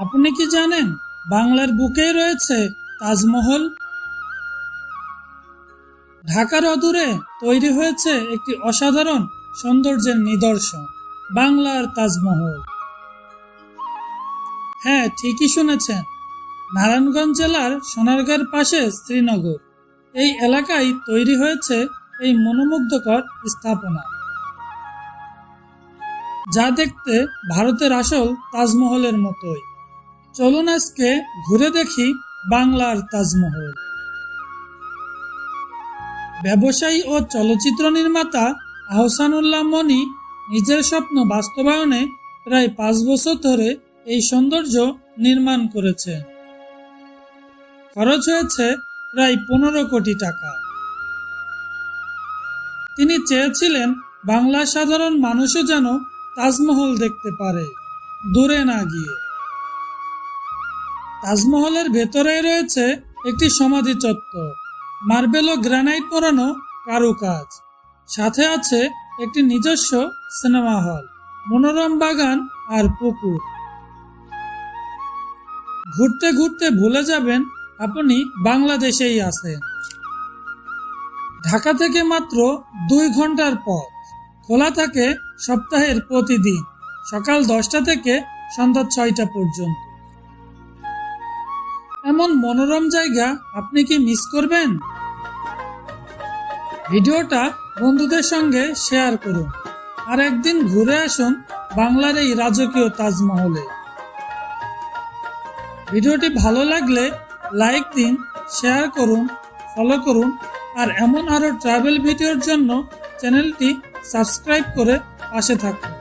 আপনি কি জানেন বাংলার বুকেই রয়েছে তাজমহল? ঢাকার অদূরে তৈরি হয়েছে একটি অসাধারণ সৌন্দর্যের নিদর্শন, বাংলার তাজমহল। হ্যাঁ, ঠিকই শুনেছেন, নারায়ণগঞ্জ জেলার সোনারগাঁর পাশে শ্রীনগর এই এলাকায় তৈরি হয়েছে এই মনোমুগ্ধকর স্থাপনা, যা দেখতে ভারতের আসল তাজমহলের মতোই। চলুন আজকে ঘুরে দেখি বাংলার তাজমহল। ব্যবসায়ী ও চলচ্চিত্র নির্মাতা আহসানুল্লাহ মনি নিজের স্বপ্ন বাস্তবায়নে প্রায় 5 বছর ধরে এই সৌন্দর্য নির্মাণ করেছে। খরচ হয়েছে প্রায় 15 কোটি টাকা। তিনি চেয়েছিলেন বাংলার সাধারণ মানুষও যেন তাজমহল দেখতে পারে, দূরে না গিয়ে। তাজমহলের ভেতরে রয়েছে একটি সমাধি চত্বর, মার্বেল ও গ্রানাইট পোড়ানো কারুকাজ, সাথে আছে একটি নিজস্ব সিনেমা হল, মনোরম বাগান আর পুকুর। ঘুরতে ঘুরতে ভুলে যাবেন আপনি বাংলাদেশেই আছেন। ঢাকা থেকে মাত্র 2 ঘন্টার পথ। খোলা থাকে সপ্তাহের প্রতিদিন সকাল 10টা থেকে সন্ধ্যা 6টা পর্যন্ত। এমন মনোরম জায়গা আপনি কি মিস করবেন? ভিডিওটা বন্ধুদের সঙ্গে শেয়ার করুন আর একদিন ঘুরে আসুন বাংলার এই রাজকীয় তাজমহলে। ভিডিওটি ভালো লাগলে লাইক দিন, শেয়ার করুন, ফলো করুন আর এমন আরো ট্রাভেল ভিডিওর জন্য চ্যানেলটি সাবস্ক্রাইব করে পাশে থাকুন।